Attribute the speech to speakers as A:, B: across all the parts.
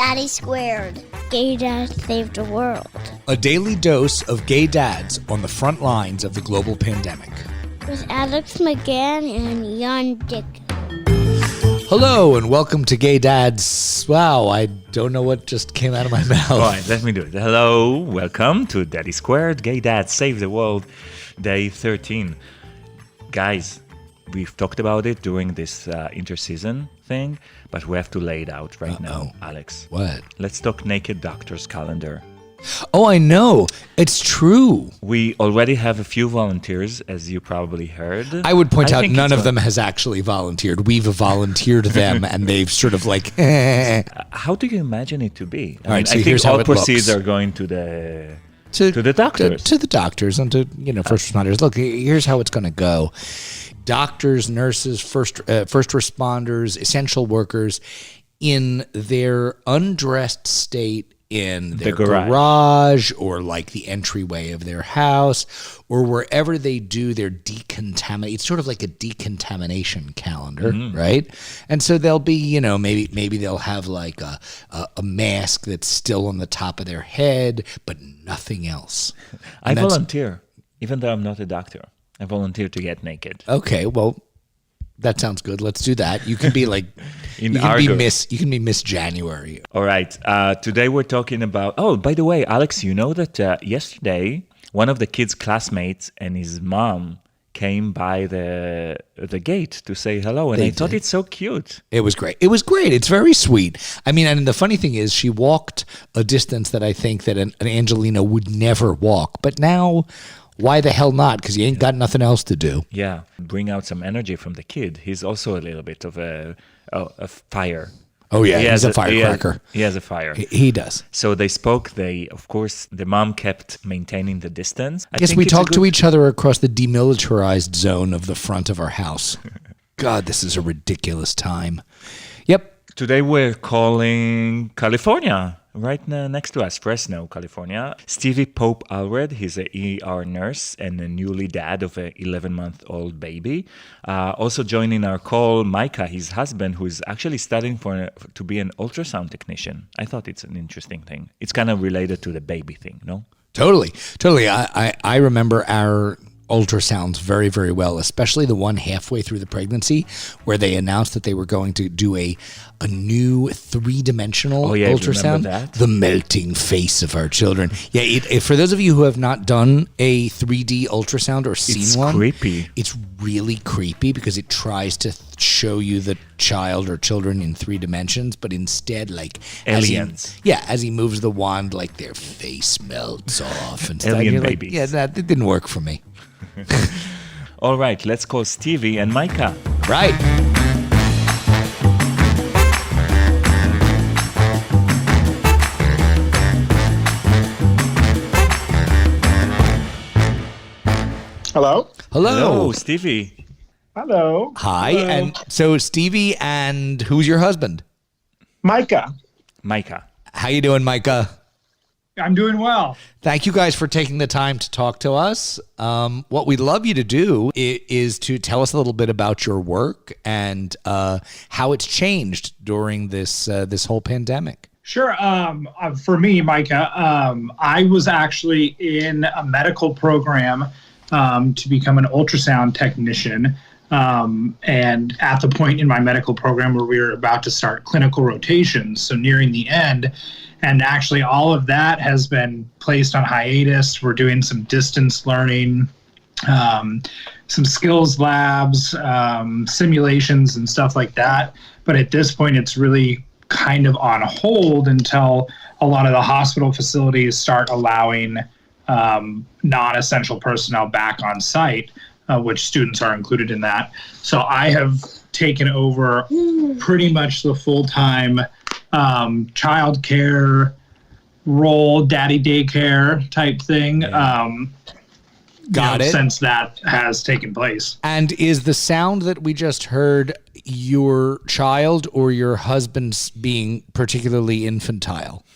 A: Daddy Squared. Gay Dad Saved the World.
B: A daily dose of gay dads on the front lines of the global pandemic.
A: With Alex McGann and Jan Dick.
B: Hello and welcome to Gay Dads. Wow, I don't know what just came out of my mouth.
C: All right, let me do it. Hello, welcome to Daddy Squared, Gay Dads Save the World, Day 13. Guys, we've talked about it during this interseason thing, but we have to lay it out right now, Alex.
B: What?
C: Let's talk Naked Doctor's calendar.
B: Oh, I know. It's true.
C: We already have a few volunteers, as you probably heard.
B: I would point out none of them has actually volunteered. We've volunteered them, and they've sort of like...
C: How do you imagine it to be?
B: I
C: think all proceeds are going to the doctors.
B: To the doctors and to first responders. Look, here's how it's going to go. Doctors, nurses, first responders, essential workers in their undressed state in their garage or like the entryway of their house or wherever they do their decontaminate. It's sort of like a decontamination calendar, right? And so they'll be, maybe they'll have like a mask that's still on the top of their head, but nothing else.
C: I volunteer, even though I'm not a doctor. I volunteer to get naked.
B: Okay, well, that sounds good. Let's do that. You can be like, you can be Miss January.
C: All right. Today we're talking about. Oh, by the way, Alex, you know that yesterday one of the kids' classmates and his mom came by the gate to say hello, and I thought it's so cute.
B: It was great. It's very sweet. I mean, and the funny thing is, she walked a distance that I think that an Angelina would never walk, but now. Why the hell not? Because you ain't got nothing else to do.
C: Yeah, bring out some energy from the kid. He's also a little bit of a fire.
B: Oh yeah, he's a firecracker.
C: He has a fire.
B: He does.
C: So they spoke. Of course, the mom kept maintaining the distance.
B: I guess we talked to each other across the demilitarized zone of the front of our house. God, this is a ridiculous time. Yep.
C: Today we're calling California. Right next to us, Fresno, California. Stevey Pope-Allred, he's an ER nurse and a newly dad of an 11-month-old baby. Also joining our call, Micah, his husband, who's actually studying to be an ultrasound technician. I thought it's an interesting thing. It's kind of related to the baby thing, no?
B: Totally. I remember our ultrasounds very, very well, especially the one halfway through the pregnancy where they announced that they were going to do a new three-dimensional ultrasound.
C: That?
B: The melting face of our children. Yeah, for those of you who have not done a 3D ultrasound or seen one,
C: creepy.
B: It's really creepy because it tries to show you the child or children in 3 dimensions, but instead, like
C: aliens.
B: As he moves the wand, like their face melts off and stuff.
C: Alien babies.
B: Like, that didn't work for me.
C: All right, let's call Stevey and Micah.
B: Right.
C: Hello, Stevey.
D: Hello.
B: Hi.
D: Hello.
B: And so Stevey, and who's your husband?
D: Micah.
B: How you doing, Micah?
D: I'm doing well.
B: Thank you guys for taking the time to talk to us. What we'd love you to do is to tell us a little bit about your work and how it's changed during this whole pandemic.
D: Sure. For me, Micah, I was actually in a medical program to become an ultrasound technician. And at the point in my medical program where we were about to start clinical rotations, so nearing the end, and actually all of that has been placed on hiatus. We're doing some distance learning, some skills labs, simulations and stuff like that. But at this point, it's really kind of on hold until a lot of the hospital facilities start allowing non-essential personnel back on site, which students are included in that. So I have taken over pretty much the full-time child care role, daddy daycare type thing.
B: Got it.
D: Since that has taken place.
B: And is the sound that we just heard your child or your husband's being particularly infantile?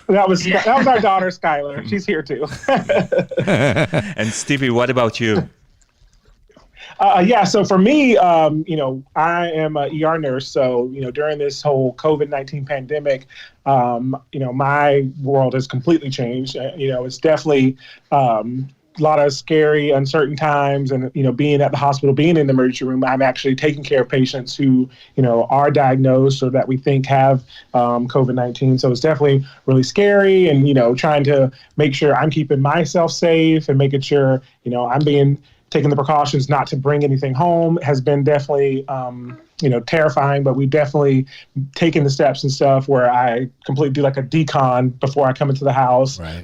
E: That was our daughter, Skylar. She's here too.
C: And Stevey, what about you?
E: Yeah. So for me, I am a ER nurse. So, during this whole COVID-19 pandemic, my world has completely changed. It's definitely a lot of scary, uncertain times. And, being at the hospital, being in the emergency room, I'm actually taking care of patients who, are diagnosed or that we think have COVID-19. So it's definitely really scary and, trying to make sure I'm keeping myself safe and making sure, I'm taking the precautions not to bring anything home has been definitely, terrifying, but we definitely taken the steps and stuff where I completely do like a decon before I come into the house,
B: right.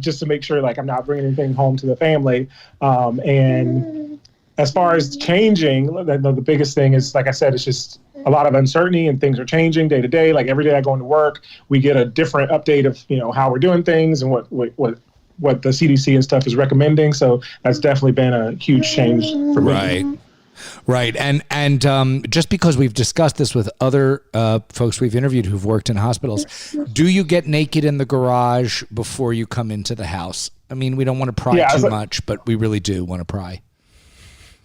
E: just to make sure like I'm not bringing anything home to the family. And as far as changing, the biggest thing is, like I said, it's just a lot of uncertainty and things are changing day to day. Like every day I go into work, we get a different update of, how we're doing things and what the CDC and stuff is recommending. So that's definitely been a huge change for me.
B: Right. And just because we've discussed this with other folks we've interviewed who've worked in hospitals, do you get naked in the garage before you come into the house? I mean, we don't want to pry too much, but we really do want to pry.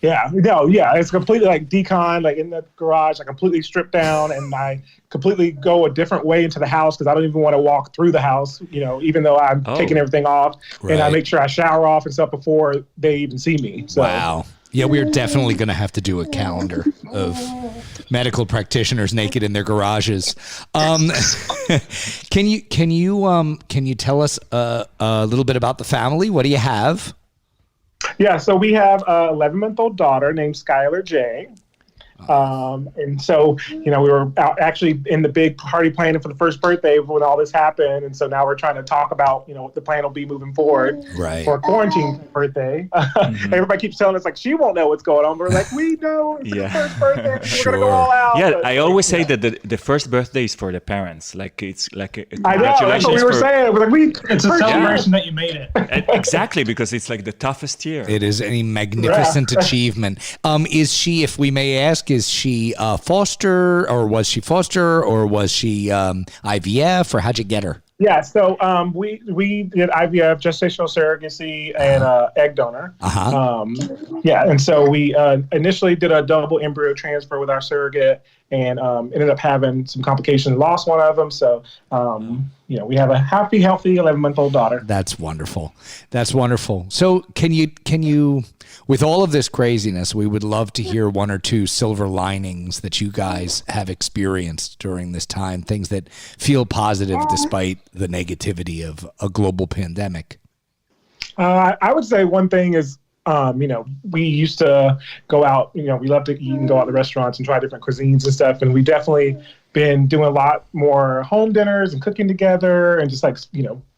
E: Yeah, it's completely like decon, like in the garage, I completely strip down and I completely go a different way into the house because I don't even want to walk through the house, even though I'm taking everything off. Right. And I make sure I shower off and stuff before they even see me. So.
B: Wow. Yeah, we're definitely going to have to do a calendar of medical practitioners naked in their garages. Can you tell us a little bit about the family? What do you have?
E: Yeah, so we have a 11-month-old daughter named Skylar J. And so, we were out actually in the big party planning for the first birthday when all this happened. And so now we're trying to talk about, what the plan will be moving forward for a quarantine birthday. Everybody keeps telling us like, she won't know what's going on. But we're like, we know it's the first birthday. We're going to go all out.
C: Yeah, I always say that the first birthday is for the parents. Like it's like a
E: I know, that's what we were saying. We're like,
D: it's a celebration that you made it.
C: Exactly, because it's like the toughest year.
B: It is a magnificent achievement. Is she, if we may ask, is she foster, or was she foster, or was she IVF, or how'd you get her?
E: Yeah, so we did IVF, gestational surrogacy, and egg donor. And so we initially did a double embryo transfer with our surrogate, and ended up having some complications, lost one of them. So, we have a happy, healthy 11-month-old daughter.
B: That's wonderful. So can you, with all of this craziness, we would love to hear one or two silver linings that you guys have experienced during this time, things that feel positive despite the negativity of a global pandemic.
E: I would say one thing is, we used to go out, we love to eat and go out to restaurants and try different cuisines and stuff. And we definitely been doing a lot more home dinners and cooking together and just like,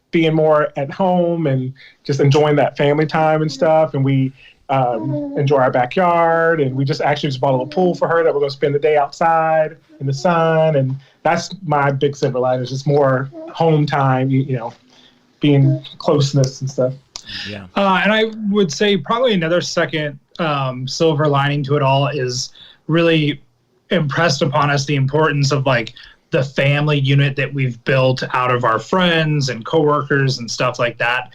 E: being more at home and just enjoying that family time and stuff. And we enjoy our backyard. And we just bought a little pool for her that we're going to spend the day outside in the sun. And that's my big silver line, is just more home time, being closeness and stuff.
D: Yeah. And I would say probably another second silver lining to it all is really impressed upon us the importance of like the family unit that we've built out of our friends and coworkers and stuff like that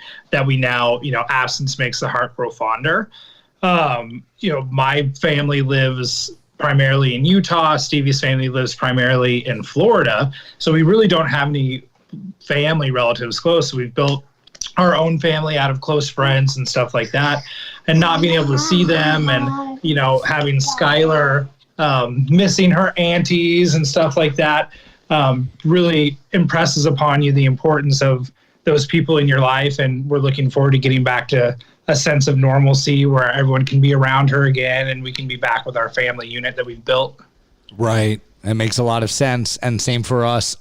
D: we now, absence makes the heart grow fonder. My family lives primarily in Utah. Stevie's family lives primarily in Florida. So we really don't have any family relatives close. So we've built our own family out of close friends and stuff like that, and not being able to see them, and having Skylar missing her aunties and stuff like that really impresses upon you the importance of those people in your life. And we're looking forward to getting back to a sense of normalcy where everyone can be around her again and we can be back with our family unit that we've built.
B: Right. That makes a lot of sense. And same for us.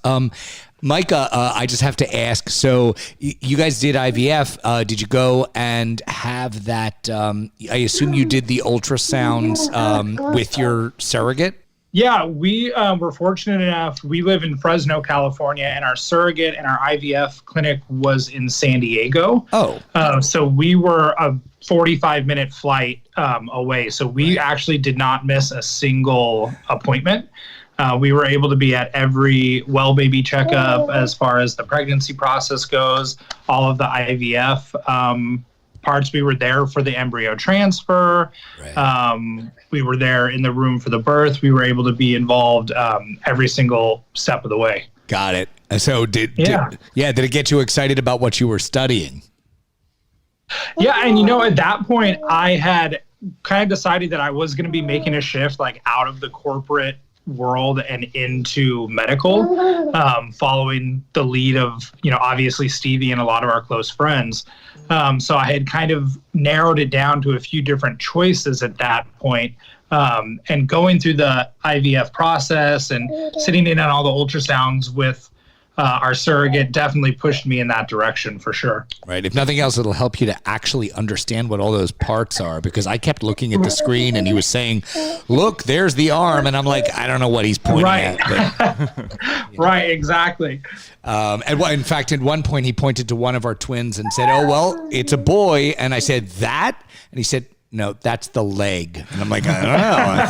B: Micah, I just have to ask, so you guys did IVF. Did you go and have that, I assume you did the ultrasounds with your surrogate?
D: Yeah, we were fortunate enough. We live in Fresno, California, and our surrogate and our IVF clinic was in San Diego. So we were a 45-minute flight away. So we actually did not miss a single appointment. We were able to be at every well baby checkup as far as the pregnancy process goes, all of the IVF parts. We were there for the embryo transfer.
B: Right.
D: We were there in the room for the birth. We were able to be involved every single step of the way.
B: Got it. So did it get you excited about what you were studying?
D: Yeah, and at that point, I had kind of decided that I was going to be making a shift like out of the corporate world and into medical, following the lead of, obviously Stevey and a lot of our close friends. So I had kind of narrowed it down to a few different choices at that point. And going through the IVF process and sitting in on all the ultrasounds with our surrogate definitely pushed me in that direction for sure.
B: Right. If nothing else, it'll help you to actually understand what all those parts are, because I kept looking at the screen and he was saying, look, there's the arm. And I'm like, I don't know what he's pointing at. But,
D: Right, exactly.
B: in fact, at one point he pointed to one of our twins and said, oh, well, it's a boy. And I said, that? And he said, no, that's the leg. And I'm like, I don't know. I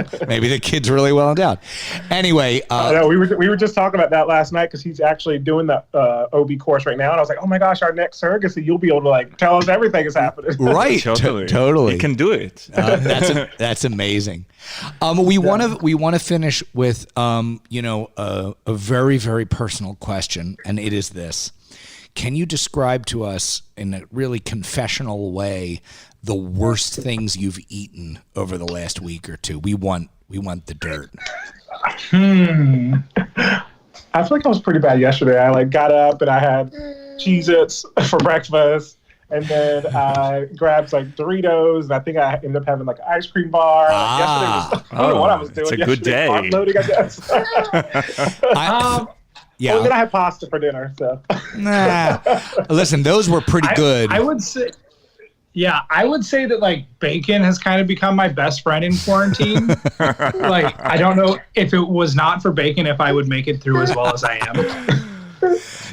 B: thought, maybe the kid's really well endowed. Anyway.
E: No, we were just talking about that last night because he's actually doing the OB course right now. And I was like, oh my gosh, our next surrogacy, you'll be able to like tell us everything is happening.
B: Right. Totally.
C: You can do it.
B: That's amazing. We want to finish with, a very, very personal question. And it is this. Can you describe to us in a really confessional way the worst things you've eaten over the last week or two? We want the dirt.
E: I feel like I was pretty bad yesterday. I got up and I had Cheez-Its for breakfast, and then I grabbed Doritos, and I think I ended up having an ice cream bar. Yesterday I don't know what I was doing.
C: It's a good day.
E: Loading, I guess.
B: Yeah.
E: And then I had pasta for dinner. So.
B: Listen, those were pretty good.
D: I would say that bacon has kind of become my best friend in quarantine. I don't know if it was not for bacon, if I would make it through as well as I am.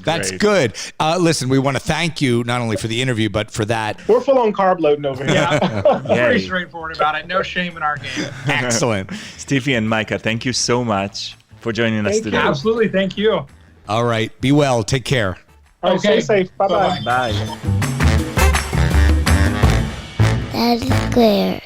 B: That's good. Listen, we want to thank you not only for the interview, but for that.
E: We're full on carb loading over here.
D: Yeah, pretty straightforward about it. No shame in our game.
B: Excellent.
C: Stevey and Micah, thank you so much for joining us today.
D: Absolutely. Thank you.
B: All right. Be well. Take care.
E: All right, stay safe. Bye-bye.
C: Bye.
A: That is clear.